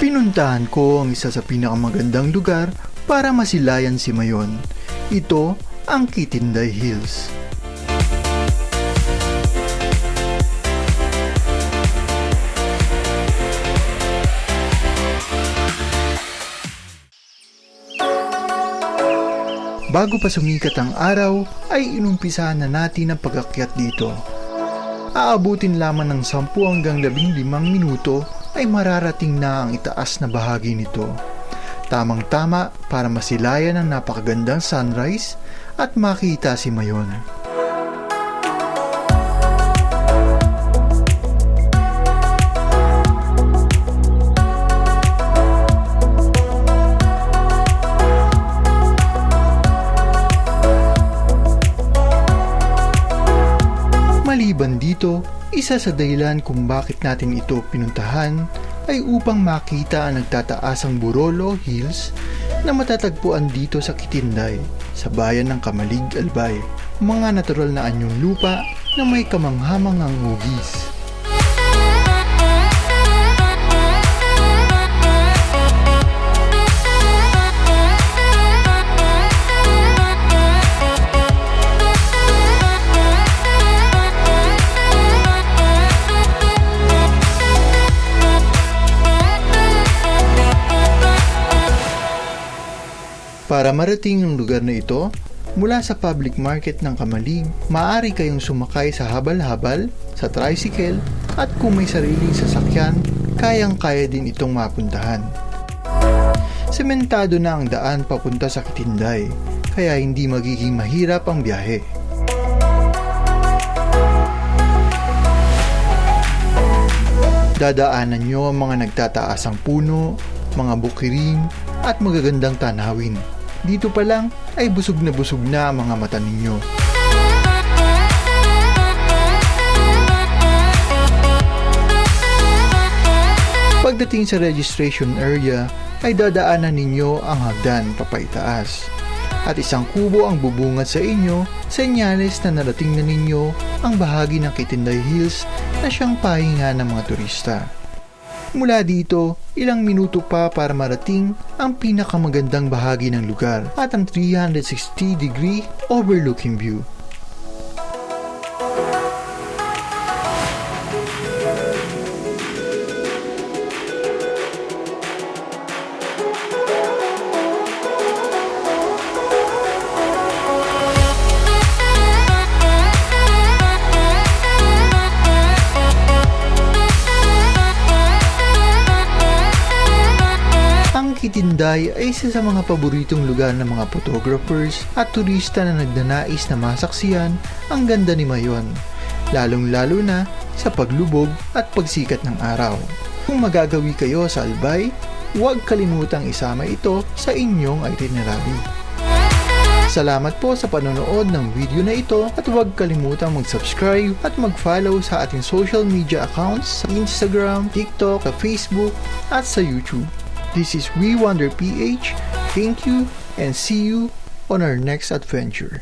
Pinuntahan ko ang isa sa pinakamagandang lugar para masilayan si Mayon. Ito ang Kitinday Hills. Bago pa sumikat ang araw, ay inumpisahan na natin ang pag-akyat dito. Aabutin lamang ng 10 hanggang 15 minuto ay mararating na ang itaas na bahagi nito. Tamang-tama para masilayan ang napakagandang sunrise at makita si Mayon. Maliban dito, isa sa dahilan kung bakit natin ito pinuntahan ay upang makita ang nagtataasang Burolo Hills na matatagpuan dito sa Kitinday, sa bayan ng Kamalig, Albay, mga natural na anyong lupa na may kamanghamangang hugis. Para marating ang lugar na ito, mula sa public market ng Kamalig, maaari kayong sumakay sa habal-habal, sa tricycle, at kung may sariling sasakyan, kayang-kaya din itong mapuntahan. Sementado na ang daan papunta sa Kitinday, kaya hindi magiging mahirap ang biyahe. Dadaanan nyo ang mga nagtataasang puno, mga bukirin, at magagandang tanawin. Dito pa lang ay busog na ang mga mata ninyo. Pagdating sa registration area ay dadaanan ninyo ang hagdan papaitaas. At isang kubo ang bubungad sa inyo, senyales na narating na ninyo ang bahagi ng Kitinday Hills na siyang pahinga ng mga turista. Mula dito, ilang minuto pa para marating ang pinakamagandang bahagi ng lugar at ang 360-degree overlooking view. Kitinday ay isa sa mga paboritong lugar ng mga photographers at turista na nagnanais na masaksiyan ang ganda ni Mayon, lalong-lalo na sa paglubog at pagsikat ng araw. Kung magagawi kayo sa Albay, huwag kalimutang isama ito sa inyong itinerary. Salamat po sa panonood ng video na ito at huwag kalimutang mag-subscribe at mag-follow sa ating social media accounts sa Instagram, TikTok, sa Facebook at sa YouTube. This is We Wonder PH. Thank you and see you on our next adventure.